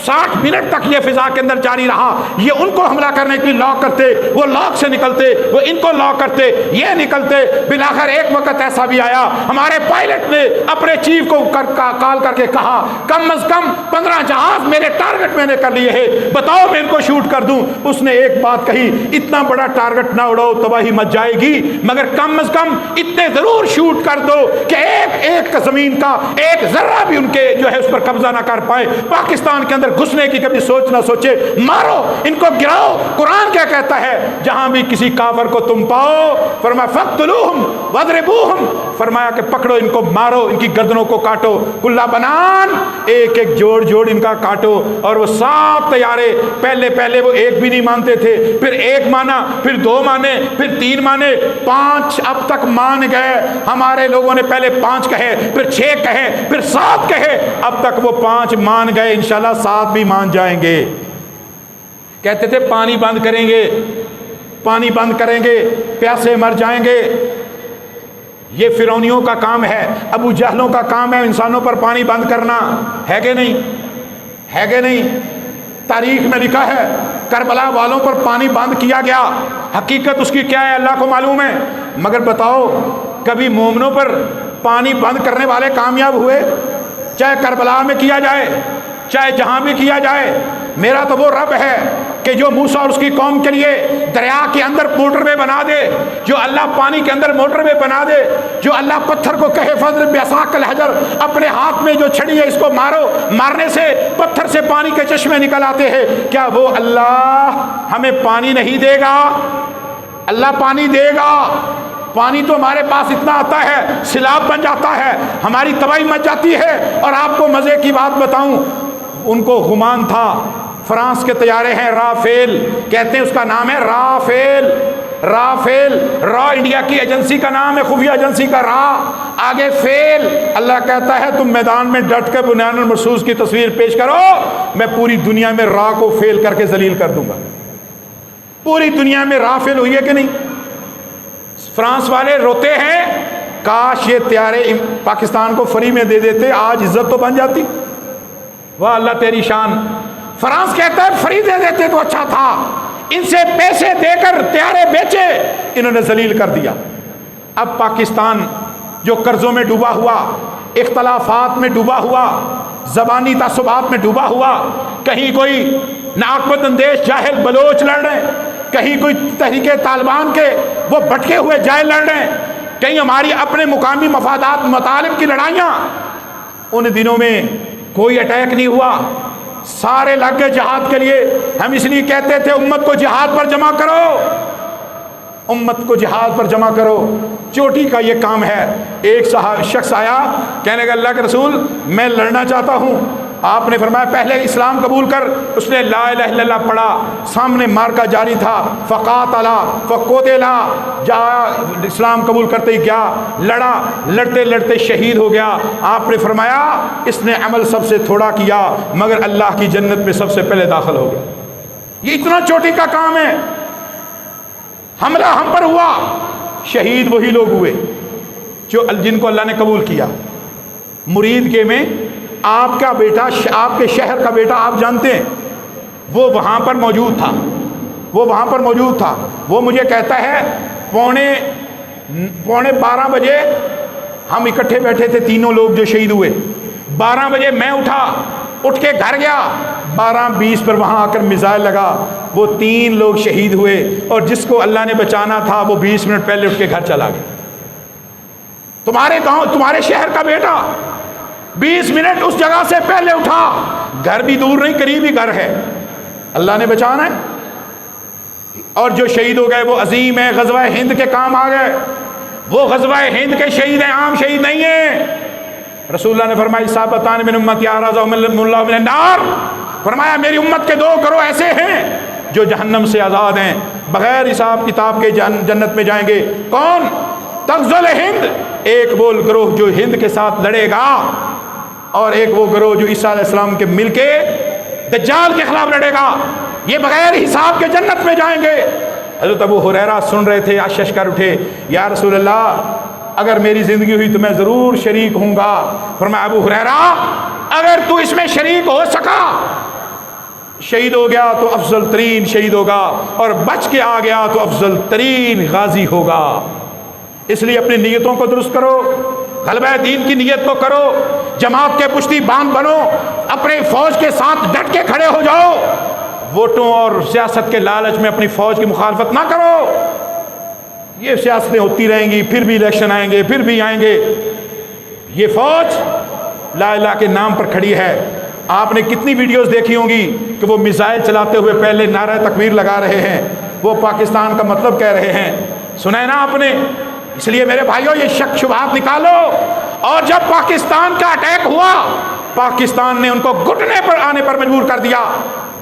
60 منٹ تک یہ فضا کے اندر جاری رہا۔ یہ ان کو حملہ کرنے کے لیے لاک کرتے، وہ لاک سے نکلتے، وہ ان کو لاک کرتے، یہ نکلتے۔ بالآخر ایک وقت ایسا بھی آیا، ہمارے پائلٹ نے اپنے چیف کو کال کر کے کہا کم از کم 15 جہاز میرے ٹارگٹ میں نے کر لیے ہیں، بتاؤ میں ان کو شوٹ کر دوں۔ اس نے ایک بات کہی، اتنا بڑا ٹارگٹ نہ اڑاؤ، تباہی مچ جائے گی، مگر کم از کم اتنے ضرور شوٹ کر دو کہ ایک زمین کا ایک ذرہ بھی ان کے جو ہے اس پر قبضہ نہ کر پائے، پاکستان کے اندر گھسنے کی کبھی سوچ نہ سوچے، مارو ان کو، گراؤ۔ قرآن کیا کہتا ہے؟ جہاں بھی کسی کافر کو تم پاؤ، فرمایا فقتلوہم واضربوہم، فرمایا کہ پکڑو ان کو، مارو، ان کی گردنوں کو کاٹو، کلہ بنان، ایک ایک جوڑ جوڑ ان کا کاٹو۔ اور وہ 7 طیارے، پہلے وہ ایک بھی نہیں مانتے تھے، پھر 1 مانا، پھر 2 مانے، پھر 3 مانے، 5 اب تک مان گئے۔ ہمارے لوگوں نے پہلے 5 کہے، پھر 6 کہے، پھر 7 کہے، اب تک وہ 5 مان گئے، انشاءاللہ 7 بھی مان جائیں گے۔ کہتے تھے پانی بند کریں گے، پانی بند کریں گے، پیاسے مر جائیں گے۔ یہ فرعونیوں کا کام ہے، ابو جہلوں کا کام ہے انسانوں پر پانی بند کرنا، ہے کہ نہیں؟ ہے کہ نہیں؟ تاریخ میں لکھا ہے کربلا والوں پر پانی بند کیا گیا، حقیقت اس کی کیا ہے اللہ کو معلوم ہے، مگر بتاؤ کبھی مومنوں پر پانی بند کرنے والے کامیاب ہوئے؟ چاہے کربلا میں کیا جائے، چاہے جہاں بھی کیا جائے، میرا تو وہ رب ہے کہ جو موسیٰ اور اس کی قوم کے لیے دریا کے اندر موٹر وے بنا دے، جو اللہ پانی کے اندر موٹر وے بنا دے، جو اللہ پتھر کو کہے فضرب بعصاک الحجر، اپنے ہاتھ میں جو چھڑی ہے اس کو مارو، مارنے سے پتھر سے پانی کے چشمے نکل آتے ہیں، کیا وہ اللہ ہمیں پانی نہیں دے گا؟ اللہ پانی دے گا۔ پانی تو ہمارے پاس اتنا آتا ہے، سیلاب بن جاتا ہے، ہماری تباہی مچ جاتی ہے۔ اور آپ کو مزے کی بات بتاؤں، ان کو گمان تھا، فرانس کے طیارے ہیں رافیل، کہتے ہیں اس کا نام ہے رافیل، رافیل، را انڈیا کی ایجنسی کا نام ہے، خفیہ ایجنسی کا را، آگے فیل۔ اللہ کہتا ہے تم میدان میں ڈٹ کے بنیان المرصوص کی تصویر پیش کرو، میں پوری دنیا میں را کو فیل کر کے ذلیل کر دوں گا۔ پوری دنیا میں را فیل ہوئی ہے کہ نہیں؟ فرانس والے روتے ہیں، کاش یہ طیارے پاکستان کو فری میں دے دیتے، آج عزت تو بن جاتی۔ واہ اللہ تیری شان۔ فرانس کہتا ہے فری دے دیتے تو اچھا تھا، ان سے پیسے دے کر طیارے بیچے، انہوں نے ذلیل کر دیا۔ اب پاکستان جو قرضوں میں ڈوبا ہوا، اختلافات میں ڈوبا ہوا، زبانی تعصبات میں ڈوبا ہوا، کہیں کوئی ناقابت اندیش جاہل بلوچ لڑ رہے ہیں، کہیں کوئی تحریک طالبان کے وہ بھٹکے ہوئے جاہل لڑ رہے ہیں، کہیں ہماری اپنے مقامی مفادات مطالب کی لڑائیاں، ان دنوں میں کوئی اٹیک نہیں ہوا، سارے لگ گئے جہاد کے لیے۔ ہم اس لیے کہتے تھے امت کو جہاد پر جمع کرو، امت کو جہاد پر جمع کرو، چوٹی کا یہ کام ہے۔ ایک شخص آیا کہنے لگا اللہ کے رسول میں لڑنا چاہتا ہوں، آپ نے فرمایا پہلے اسلام قبول کر۔ اس نے لا الہ الا اللہ پڑھا، سامنے مارکا جاری تھا، فقاتلا فقتلا، جا اسلام قبول کرتے ہی گیا، لڑا، لڑتے لڑتے شہید ہو گیا۔ آپ نے فرمایا اس نے عمل سب سے تھوڑا کیا مگر اللہ کی جنت میں سب سے پہلے داخل ہو گیا۔ یہ اتنا چوٹی کا کام ہے۔ حملہ ہم پر ہوا، شہید وہی لوگ ہوئے جو جن کو اللہ نے قبول کیا۔ مرید کے میں آپ کا بیٹا، آپ کے شہر کا بیٹا آپ جانتے ہیں، وہ وہاں پر موجود تھا، وہ وہاں پر موجود تھا۔ وہ مجھے کہتا ہے 11:15 بجے ہم اکٹھے بیٹھے تھے تینوں لوگ جو شہید ہوئے. 12 بجے میں اٹھ کے گھر گیا. 12:20 پر وہاں آ کر میزائل لگا. وہ 3 لوگ شہید ہوئے اور جس کو اللہ نے بچانا تھا وہ 20 منٹ پہلے اٹھ کے گھر چلا گیا. تمہارے گاؤں تمہارے شہر کا بیٹا 20 منٹ اس جگہ سے پہلے اٹھا. گھر بھی دور نہیں, قریب ہی گھر ہے, اللہ نے بچانا ہے. اور جو شہید ہو گئے وہ عظیم ہے, غزوہ ہند کے کام آ گئے. وہ غزوہ ہند کے شہید ہیں, عام شہید نہیں ہیں. رسول اللہ نے فرمایا صحابتان من امتی اعرضهم اللہ من النار, فرمایا میری امت کے 2 گروہ ایسے ہیں جو جہنم سے آزاد ہیں, بغیر حساب کتاب کے جنت میں جائیں گے. کون؟ تغزل ہند, ایک وہ گروہ جو ہند کے ساتھ لڑے گا, اور ایک وہ گروہ جو عیسیٰ علیہ السلام کے مل کے دجال کے خلاف لڑے گا. یہ بغیر حساب کے جنت میں جائیں گے. حضرت ابو ہریرہ سن رہے تھے, اشش کر اٹھے, یا رسول اللہ اگر میری زندگی ہوئی تو میں ضرور شریک ہوں گا. فرمایا ابو ہریرہ اگر تو اس میں شریک ہو سکا, شہید ہو گیا تو افضل ترین شہید ہوگا, اور بچ کے آ گیا تو افضل ترین غازی ہوگا. اس لیے اپنی نیتوں کو درست کرو, غلبہ دین کی نیت کو کرو, جماعت کے پشتی بان بنو, اپنے فوج کے ساتھ ڈٹ کے کھڑے ہو جاؤ. ووٹوں اور سیاست کے لالچ میں اپنی فوج کی مخالفت نہ کرو. یہ سیاستیں ہوتی رہیں گی, پھر بھی الیکشن آئیں گے, پھر بھی آئیں گے. یہ فوج لا الہ کے نام پر کھڑی ہے. آپ نے کتنی ویڈیوز دیکھی ہوں گی کہ وہ میزائل چلاتے ہوئے پہلے نعرہ تکبیر لگا رہے ہیں, وہ پاکستان کا مطلب کہہ رہے ہیں. سنا ہے نا آپ نے؟ اس لیے میرے بھائیوں یہ شک شبہات نکالو. اور جب پاکستان کا اٹیک ہوا, پاکستان نے ان کو گھٹنے پر آنے پر مجبور کر دیا.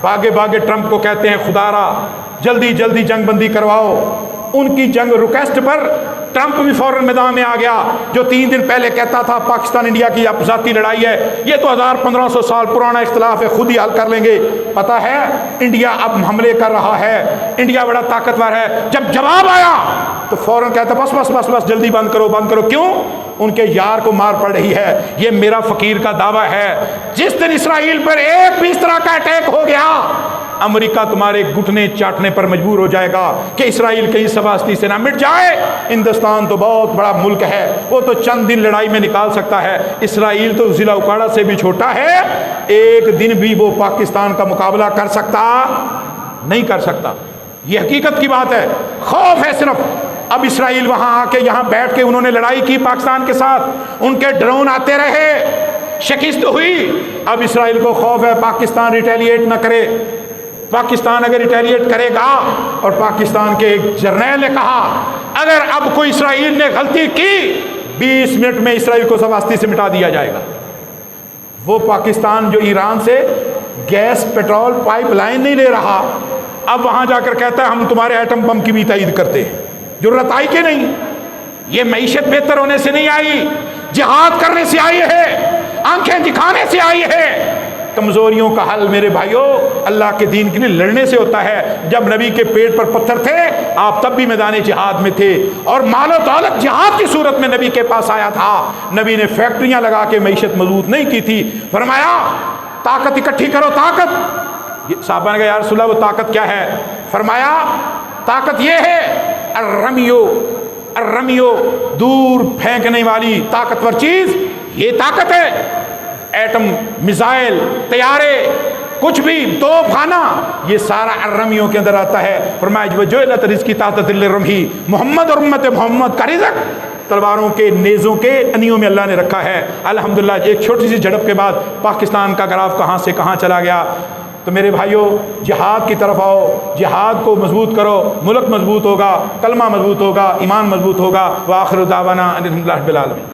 بھاگے ٹرمپ کو کہتے ہیں خدا را جلدی جلدی جنگ بندی کرواؤ. ان کی جنگ ریکویسٹ پر ٹرمپ بھی فوراً میدان میں آ گیا. جو 3 دن پہلے کہتا تھا پاکستان انڈیا کی ذاتی لڑائی ہے, یہ تو 1500 سال پرانا اختلاف ہے, خود ہی حل کر لیں گے. پتہ ہے انڈیا اب حملے کر رہا ہے, انڈیا بڑا طاقتور ہے. جب جواب آیا تو فوراً کہتا بس بس بس بس جلدی بند کرو بند کرو. کیوں؟ ان کے یار کو مار پڑ رہی ہے. یہ میرا فقیر کا دعویٰ ہے, جس دن اسرائیل پر ایک بھی اس طرح کا اٹیک ہو گیا, امریکہ تمہارے گھٹنے چاٹنے پر مجبور ہو جائے گا کہ اسرائیل کہیں سواستی سے نہ مٹ جائے. ہندوستان تو بہت بڑا ملک ہے, وہ تو چند دن لڑائی میں نکال سکتا ہے. اسرائیل تو ضلع اکاڑا سے بھی چھوٹا ہے, ایک دن بھی وہ پاکستان کا مقابلہ کر سکتا نہیں کر سکتا. یہ حقیقت کی بات ہے. خوف ہے صرف. اب اسرائیل وہاں آ کے یہاں بیٹھ کے انہوں نے لڑائی کی پاکستان کے ساتھ, ان کے ڈرون آتے رہے, شکست ہوئی. اب اسرائیل کو خوف ہے پاکستان ریٹیلیٹ نہ کرے. پاکستان اگر ریٹیلیٹ کرے گا, اور پاکستان کے ایک جرنیل نے کہا اگر اب کوئی اسرائیل نے غلطی کی 20 منٹ میں اسرائیل کو سواستی سے مٹا دیا جائے گا. وہ پاکستان جو ایران سے گیس پیٹرول پائپ لائن نہیں لے رہا, اب وہاں جا کر کہتا ہے ہم تمہارے ایٹم بم کی بھی تائید کرتے ہیں. ضرورت آئی کہ نہیں؟ یہ معیشت بہتر ہونے سے نہیں آئی, جہاد کرنے سے آئی ہے, آنکھیں دکھانے سے آئی ہے. کمزوریوں کا حل میرے بھائیوں اللہ کے دین کے لیے لڑنے سے ہوتا ہے. جب نبی کے پیٹ پر پتھر تھے آپ تب بھی میدان جہاد میں تھے, اور مال و دولت جہاد کی صورت میں نبی کے پاس آیا تھا. نبی نے فیکٹریاں لگا کے معیشت مضبوط نہیں کی تھی. فرمایا طاقت اکٹھی کرو, طاقت. صحابہ نے کہا یا رسول اللہ وہ طاقت کیا ہے؟ فرمایا طاقت یہ ہے الرمیو, دور پھینکنے والی طاقتور چیز, یہ طاقت ہے. ایٹم, میزائل, طیارے, کچھ بھی, توپ خانہ, یہ سارا الرمیوں کے اندر آتا ہے. فرمایا وجعلت رزقی تحت ظل الرمح, محمد اور امت محمد کا رزق تلواروں کے نیزوں کے انیوں میں اللہ نے رکھا ہے. الحمدللہ ایک چھوٹی سی جھڑپ کے بعد پاکستان کا گراف کہاں سے کہاں چلا گیا. تو میرے بھائیوں جہاد کی طرف آؤ, جہاد کو مضبوط کرو, ملک مضبوط ہوگا, کلمہ مضبوط ہوگا, ایمان مضبوط ہوگا. وآخر دعوانا ان الحمد للہ رب العالمین.